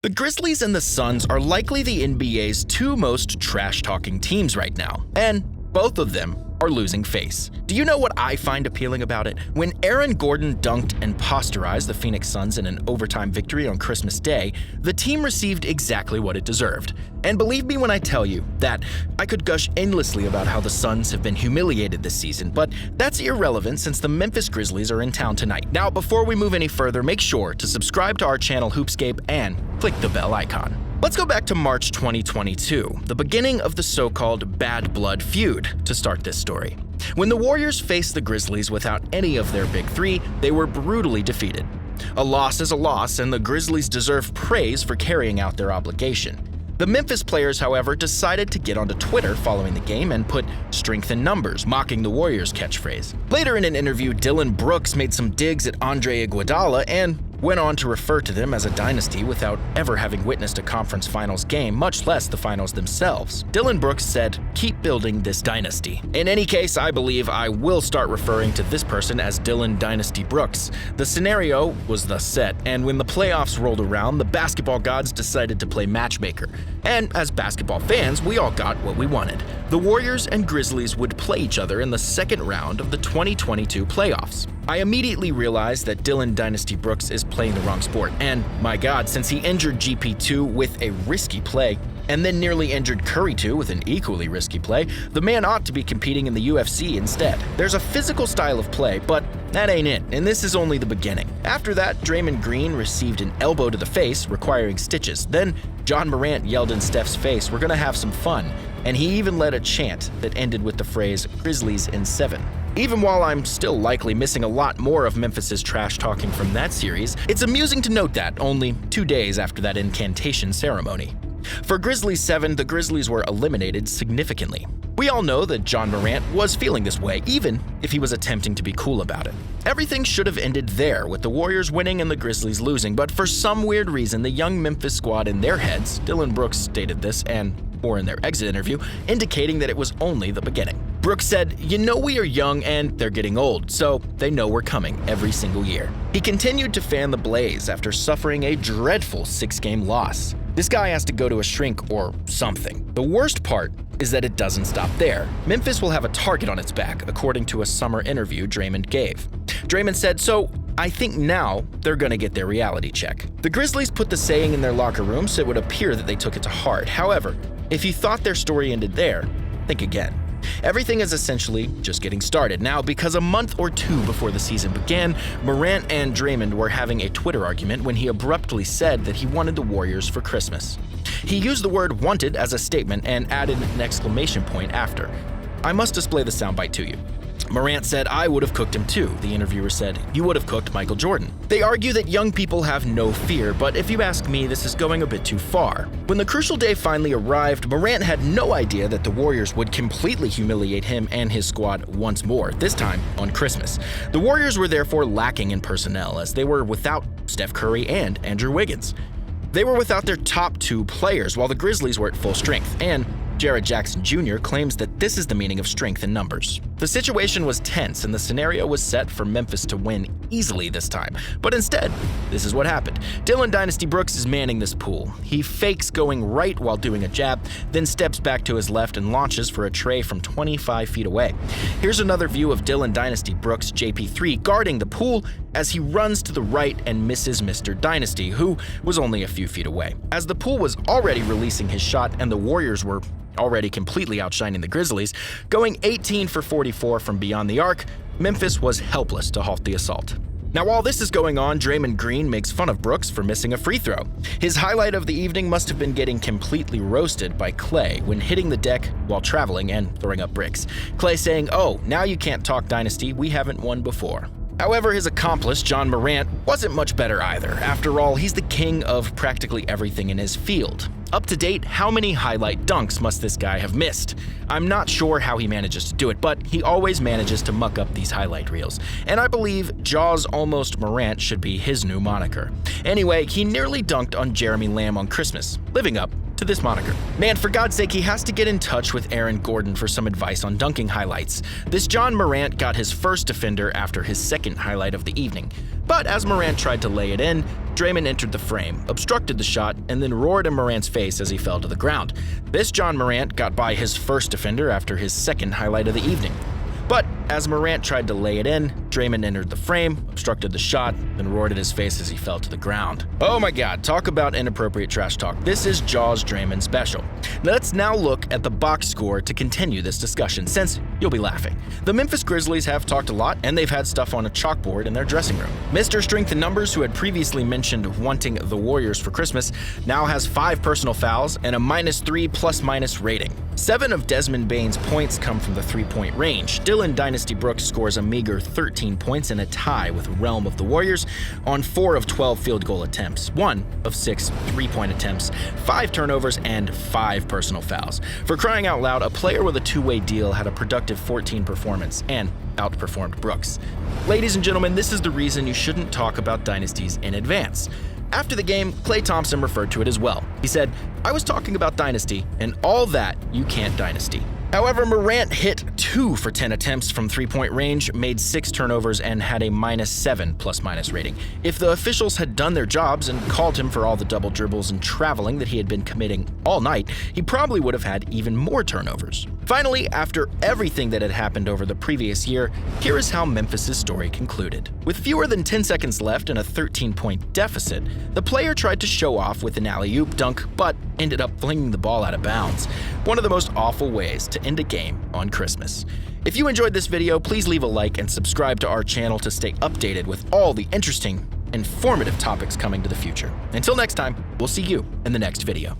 The Grizzlies and the Suns are likely the NBA's two most trash-talking teams right now, and both of them are losing face. Do you know what I find appealing about it? When Aaron Gordon dunked and posterized the Phoenix Suns in an overtime victory on Christmas Day, the team received exactly what it deserved. And believe me when I tell you that I could gush endlessly about how the Suns have been humiliated this season, but that's irrelevant since the Memphis Grizzlies are in town tonight. Now, before we move any further, make sure to subscribe to our channel Hoopscape and click the bell icon. Let's go back to March 2022, the beginning of the so-called Bad Blood feud, to start this story. When the Warriors faced the Grizzlies without any of their big three, they were brutally defeated. A loss is a loss, and the Grizzlies deserve praise for carrying out their obligation. The Memphis players, however, decided to get onto Twitter following the game and put "strength in numbers," mocking the Warriors' catchphrase. Later in an interview, Dillon Brooks made some digs at Andre Iguodala and went on to refer to them as a dynasty without ever having witnessed a conference finals game, much less the finals themselves. Dillon Brooks said, "Keep building this dynasty." In any case, I believe I will start referring to this person as Dillon Dynasty Brooks. The scenario was thus set, and when the playoffs rolled around, the basketball gods decided to play matchmaker. And as basketball fans, we all got what we wanted. The Warriors and Grizzlies would play each other in the second round of the 2022 playoffs. I immediately realized that Dillon Dynasty Brooks is playing the wrong sport, and my god, since he injured GP2 with a risky play, and then nearly injured Curry 2 with an equally risky play, the man ought to be competing in the UFC instead. There's a physical style of play, but that ain't it, and this is only the beginning. After that, Draymond Green received an elbow to the face, requiring stitches. Then John Morant yelled in Steph's face, "We're gonna have some fun," and he even led a chant that ended with the phrase, "Grizzlies in 7." Even while I'm still likely missing a lot more of Memphis's trash talking from that series, it's amusing to note that only 2 days after that incantation ceremony. For Grizzlies 7, the Grizzlies were eliminated significantly. We all know that John Morant was feeling this way, even if he was attempting to be cool about it. Everything should have ended there, with the Warriors winning and the Grizzlies losing, but for some weird reason, the young Memphis squad in their heads, Dillon Brooks stated this, and more in their exit interview, indicating that it was only the beginning. Brooks said, "You know we are young and they're getting old, so they know we're coming every single year." He continued to fan the blaze after suffering a dreadful 6-game loss. This guy has to go to a shrink or something. The worst part is that it doesn't stop there. Memphis will have a target on its back, according to a summer interview Draymond gave. Draymond said, "So I think now they're gonna get their reality check." The Grizzlies put the saying in their locker room, so it would appear that they took it to heart. However, if you thought their story ended there, think again. Everything is essentially just getting started now, because a month or two before the season began, Morant and Draymond were having a Twitter argument when he abruptly said that he wanted the Warriors for Christmas. He used the word "wanted" as a statement and added an exclamation point after. I must display the soundbite to you. Morant said, "I would have cooked him too." The interviewer said, "You would have cooked Michael Jordan." They argue that young people have no fear, but if you ask me, this is going a bit too far. When the crucial day finally arrived, Morant had no idea that the Warriors would completely humiliate him and his squad once more, this time on Christmas. The Warriors were therefore lacking in personnel, as they were without Steph Curry and Andrew Wiggins. They were without their top 2 players, while the Grizzlies were at full strength, and Jared Jackson Jr. claims that this is the meaning of strength in numbers. The situation was tense, and the scenario was set for Memphis to win easily this time. But instead, this is what happened. Dillon Dynasty Brooks is manning this pool. He fakes going right while doing a jab, then steps back to his left and launches for a tray from 25 feet away. Here's another view of Dillon Dynasty Brooks JP3 guarding the pool as he runs to the right and misses Mr. Dynasty, who was only a few feet away. As the pool was already releasing his shot and the Warriors were already completely outshining the Grizzlies, going 18 for 44 from beyond the arc, Memphis was helpless to halt the assault. Now, while this is going on, Draymond Green makes fun of Brooks for missing a free throw. His highlight of the evening must have been getting completely roasted by Clay when hitting the deck while traveling and throwing up bricks. Clay saying, "Oh, now you can't talk dynasty, we haven't won before." However, his accomplice, John Morant, wasn't much better either. After all, he's the king of practically everything in his field. Up to date, how many highlight dunks must this guy have missed? I'm not sure how he manages to do it, but he always manages to muck up these highlight reels. And I believe Jaws Almost Morant should be his new moniker. Anyway, he nearly dunked on Jeremy Lamb on Christmas, living up to this moniker. Man, for God's sake, he has to get in touch with Aaron Gordon for some advice on dunking highlights. This John Morant got his first defender after his second highlight of the evening. But as Morant tried to lay it in, Draymond entered the frame, obstructed the shot, and then roared in Morant's face as he fell to the ground. This John Morant got by his first defender after his second highlight of the evening. But as Morant tried to lay it in, Draymond entered the frame, obstructed the shot, then roared at his face as he fell to the ground. Oh my god, talk about inappropriate trash talk. This is Jaws Draymond special. Let's now look at the box score to continue this discussion, since you'll be laughing. The Memphis Grizzlies have talked a lot, and they've had stuff on a chalkboard in their dressing room. Mr. Strength in Numbers, who had previously mentioned wanting the Warriors for Christmas, now has 5 personal fouls and a -3 ± rating. 7 of Desmond Bane's points come from the 3-point range. Dylan Dynasty Brooks scores a meager 13 points in a tie with Realm of the Warriors on 4 of 12 field goal attempts, 1 of 6 3-point attempts, 5 turnovers, and 5 personal fouls. For crying out loud, a player with a two-way deal had a productive 14 performance and outperformed Brooks. Ladies and gentlemen, this is the reason you shouldn't talk about dynasties in advance. After the game, Klay Thompson referred to it as well. He said, "I was talking about dynasty, and all that you can't dynasty." However, Morant hit 2 for 10 attempts from 3-point range, made 6 turnovers, and had a -7 ± rating. If the officials had done their jobs and called him for all the double dribbles and traveling that he had been committing all night, he probably would have had even more turnovers. Finally, after everything that had happened over the previous year, here is how Memphis' story concluded. With fewer than 10 seconds left and a 13-point deficit, the player tried to show off with an alley-oop dunk, but ended up flinging the ball out of bounds. One of the most awful ways to end a game on Christmas. If you enjoyed this video, please leave a like and subscribe to our channel to stay updated with all the interesting, informative topics coming to the future. Until next time, we'll see you in the next video.